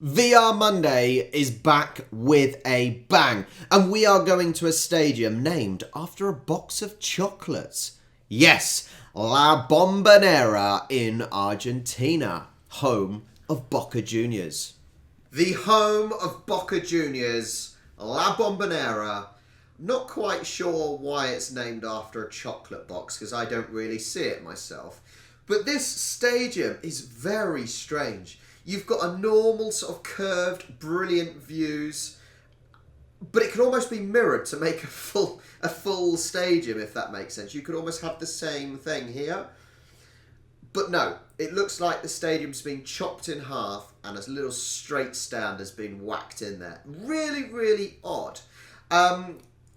VR Monday is back with a bang, and we are going to a stadium named after a box of chocolates. Yes, La Bombonera in Argentina, home of Boca Juniors. The home of Boca Juniors, La Bombonera. Not quite sure why it's named after a chocolate box, because I don't really see it myself. But this stadium is very strange. You've got a normal sort of curved, brilliant views, but it can almost be mirrored to make a full stadium, if that makes sense. You could almost have the same thing here. But no, it looks like the stadium's been chopped in half and a little straight stand has been whacked in there. Really, really odd.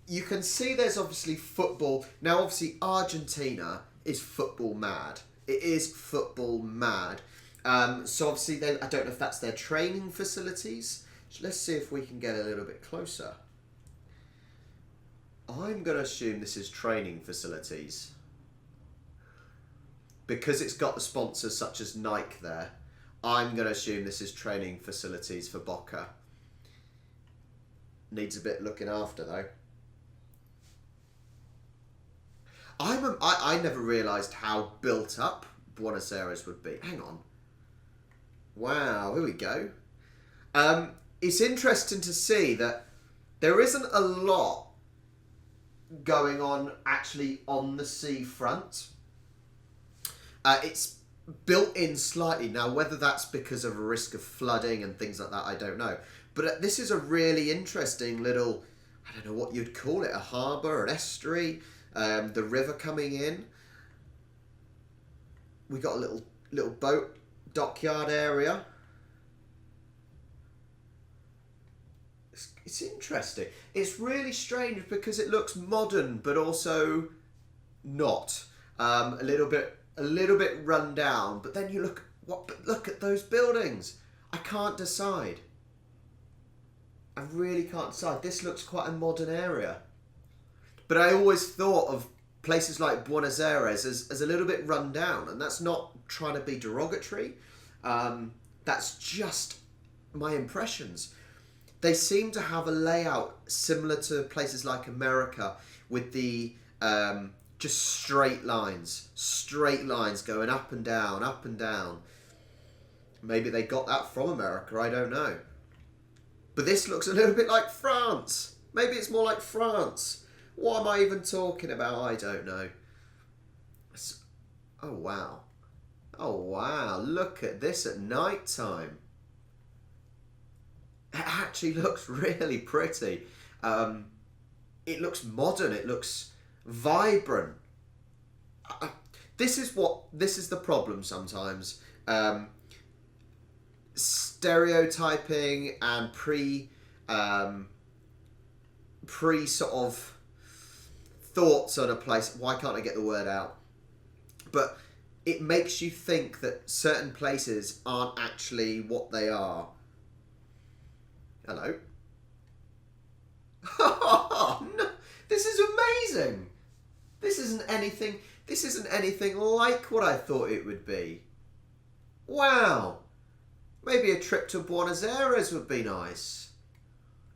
You can see there's obviously football. Now, obviously, Argentina is football mad. It is football mad. So obviously, I don't know if that's their training facilities. Let's see if we can get a little bit closer. I'm going to assume this is training facilities. Because it's got the sponsors such as Nike there, I'm going to assume this is training facilities for Boca. Needs a bit looking after, though. I never realised how built up Buenos Aires would be. Hang on. Wow, here we go. It's interesting to see that there isn't a lot going on actually on the seafront. It's built in slightly. Now, whether that's because of a risk of flooding and things like that, I don't know. But this is a really interesting little, I don't know what you'd call it, a harbour, an estuary, the river coming in. We got a little boat dockyard area. It's interesting. It's really strange because it looks modern, but also not. A little bit run down. But then you look at those buildings. I can't decide. I really can't decide. This looks quite a modern area. But I always thought of places like Buenos Aires as a little bit run down, and that's not trying to be derogatory. That's just my impressions. They seem to have a layout similar to places like America with the just straight lines going up and down, up and down. Maybe they got that from America, I don't know. But this looks a little bit like France. Maybe it's more like France. What am I even talking about? I don't know. Oh, wow. Oh, wow. Look at this at night time. It actually looks really pretty. It looks modern. It looks vibrant. This is the problem sometimes. Stereotyping and pre sort of thoughts on a place. Why can't I get the word out? But it makes you think that certain places aren't actually what they are. Hello. No, this is amazing. This isn't anything like what I thought it would be. Wow. Maybe a trip to Buenos Aires would be nice.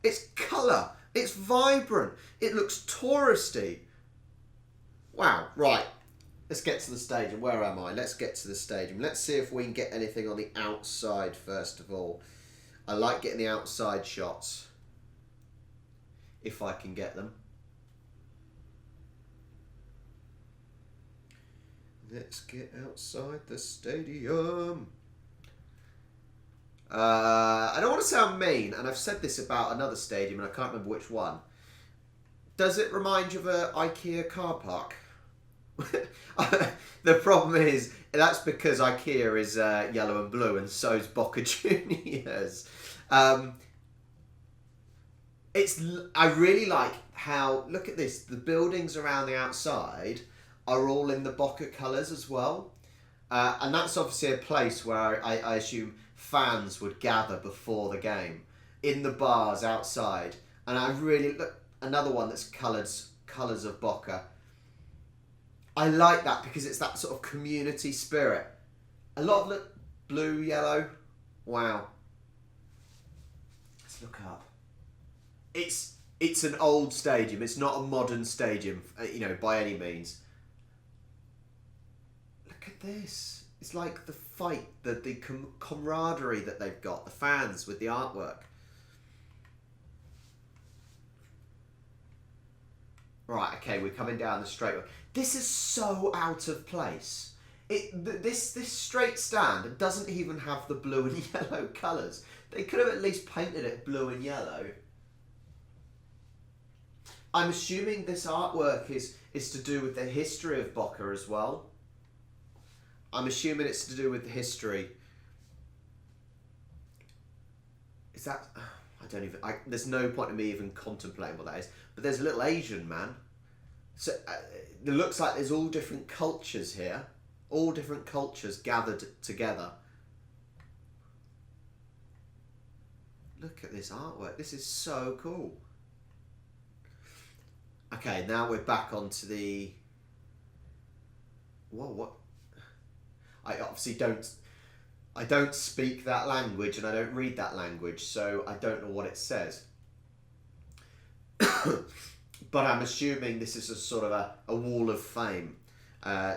It's colour. It's vibrant. It looks touristy. Wow. Right. Let's get to the stadium. Where am I? Let's get to the stadium. Let's see if we can get anything on the outside first of all. I like getting the outside shots. If I can get them. Let's get outside the stadium. I don't want to sound mean, and I've said this about another stadium, and I can't remember which one. Does it remind you of an IKEA car park? The problem is, that's because IKEA is yellow and blue, and so is Boca Juniors. I really like how, look at this, the buildings around the outside are all in the Boca colours as well. And that's obviously a place where I assume fans would gather before the game. In the bars outside. And I really, look, another one that's colours of Boca. I like that because it's that sort of community spirit. A lot of blue, yellow. Wow. look up. It's an old stadium. It's not a modern stadium, by any means. Look at this. It's like the fight, the camaraderie that they've got, the fans with the artwork. Right, okay, we're coming down the straight way. This is so out of place. This straight stand doesn't even have the blue and yellow colours. They could have at least painted it blue and yellow. I'm assuming this artwork is to do with the history of Boca as well. I'm assuming it's to do with the history. Is that... I don't even... there's no point in me even contemplating what that is. But there's a little Asian man. So it looks like there's all different cultures here. All different cultures gathered together. Look at this artwork. This is so cool. Okay, now we're back onto the... Whoa, what? I obviously don't speak that language and I don't read that language, so I don't know what it says. But I'm assuming this is a sort of a wall of fame.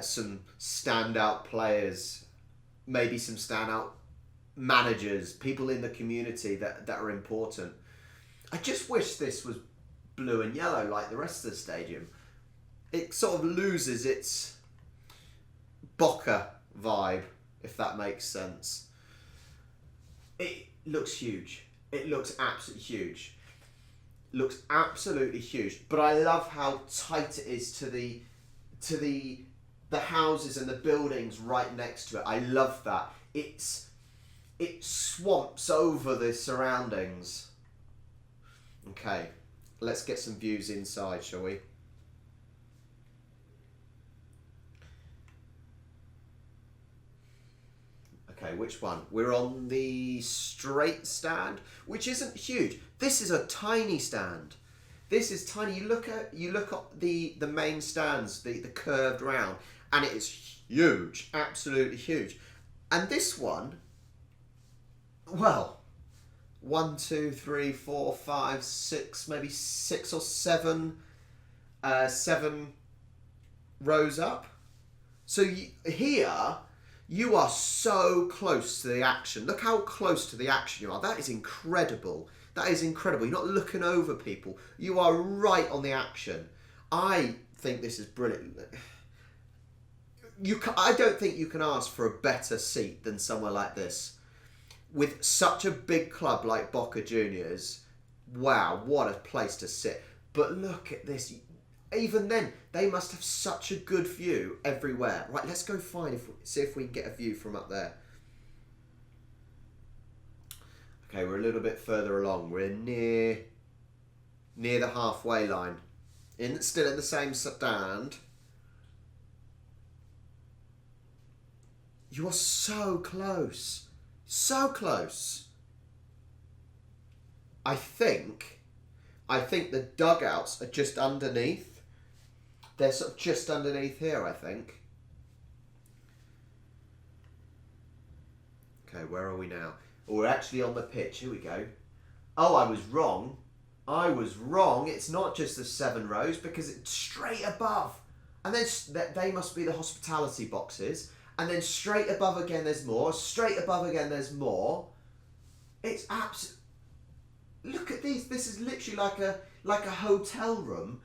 Some standout players, maybe some standout managers, people in the community that are important. I just wish this was blue and yellow like the rest of the stadium. It sort of loses its Boca vibe, if that makes sense. It looks huge. It looks absolutely huge. Looks absolutely huge. But I love how tight it is to the houses and the buildings right next to it. I love that. It swamps over the surroundings. Okay, let's get some views inside, shall we? Okay, which one? We're on the straight stand, which isn't huge. This is a tiny stand. This is tiny. You look at the main stands, the curved round, and it is huge, absolutely huge. And this one, well, 1, 2, 3, 4, 5, 6, maybe 6 or 7, 7 rows up. So here, you are so close to the action. Look how close to the action you are. That is incredible. That is incredible. You're not looking over people. You are right on the action. I think this is brilliant. I don't think you can ask for a better seat than somewhere like this. With such a big club like Boca Juniors, wow, what a place to sit. But look at this. Even then, they must have such a good view everywhere. Right, let's go see if we can get a view from up there. Okay, we're a little bit further along. We're near the halfway line. Still in the same stand. You are so close. So close. I think the dugouts are just underneath. They're sort of just underneath here, I think. Okay, where are we now? Oh, we're actually on the pitch. Here we go. Oh, I was wrong. I was wrong. It's not just the 7 rows because it's straight above. And then they must be the hospitality boxes. And then straight above again there's more. Straight above again there's more. It's absolutely... Look at these. This is literally like a hotel room,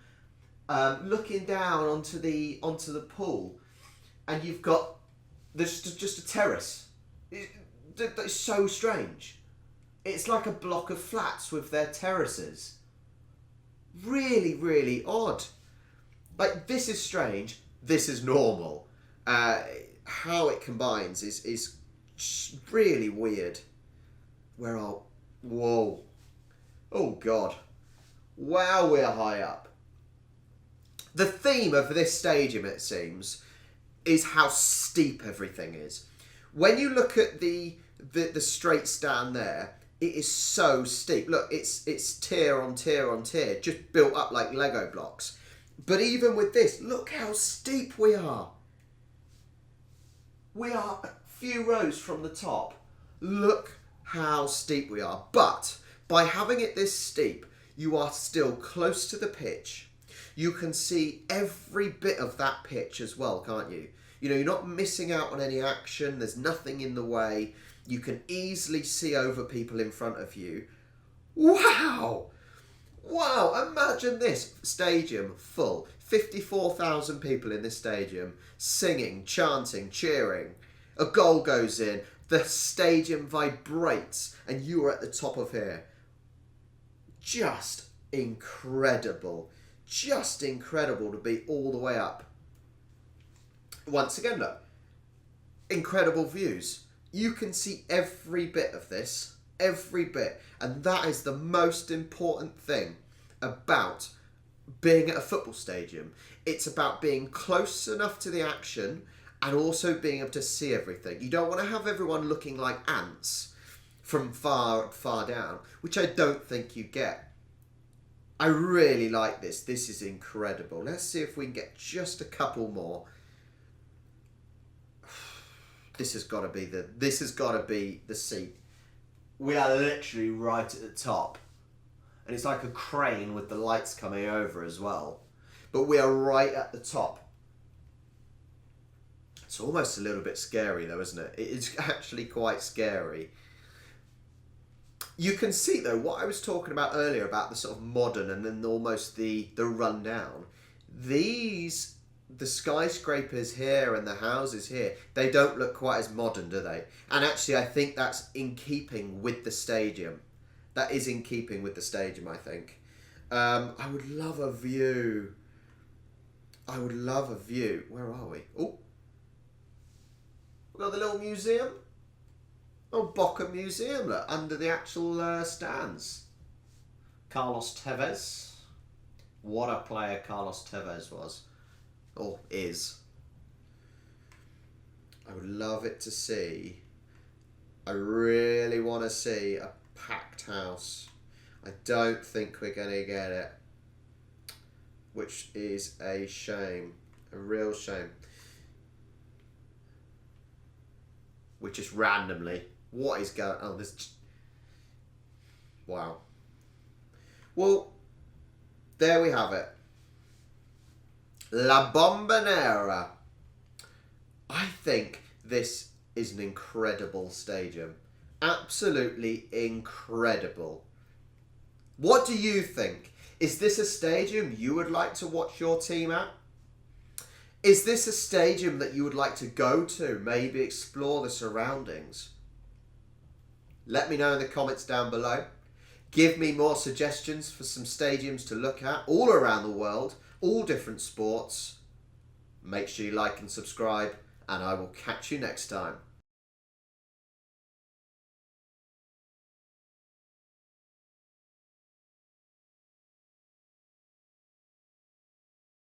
looking down onto the pool, and you've got just a terrace. It's so strange. It's like a block of flats with their terraces. Really, really odd. Like, this is strange. This is normal. How it combines is really weird. Whoa. Oh, God. Wow, we're high up. The theme of this stadium, it seems, is how steep everything is. When you look at the straight stand there, it is so steep. Look, it's tier on tier on tier, just built up like Lego blocks. But even with this, look how steep we are. We are a few rows from the top. Look how steep we are. But By having it this steep, you are still close to the pitch. You can see every bit of that pitch as well, can't you? You know, you're not missing out on any action. There's nothing in the way. You can easily see over people in front of you. Wow! Wow, imagine this stadium full. 54,000 people in this stadium singing, chanting, cheering. A goal goes in. The stadium vibrates and you are at the top of here. Just incredible. Just incredible to be all the way up. Once again, look. Incredible views. You can see every bit of this. Every bit. And that is the most important thing about being at a football stadium. It's about being close enough to the action and also being able to see everything. You don't want to have everyone looking like ants from far down, which I don't think you get. I really like this. This is incredible. Let's see if we can get just a couple more. This has got to be the seat. We are literally right at the top. And it's like a crane with the lights coming over as well. But we are right at the top. It's almost a little bit scary though, isn't it? It is actually quite scary. You can see though what I was talking about earlier about the sort of modern and then almost the rundown. The skyscrapers here and the houses here, they don't look quite as modern, do they? And actually I think that's in keeping with the stadium. That is in keeping with the stadium, I think. I would love a view. I would love a view. Where are we? Oh, we've got the little museum. Oh, Boca Museum, look, under the actual stands. Carlos Tevez. What a player Carlos Tevez was. Or is. I would love it to see. I really want to see a packed house. I don't think we're going to get it. Which is a shame. A real shame. Which is randomly. What is going on? This. Wow. Well, there we have it. La Bombonera. I think this is an incredible stadium. Absolutely incredible. What do you think? Is this a stadium you would like to watch your team at? Is this a stadium that you would like to go to? Maybe explore the surroundings? Let me know in the comments down below. Give me more suggestions for some stadiums to look at all around the world, all different sports. Make sure you like and subscribe, and I will catch you next time.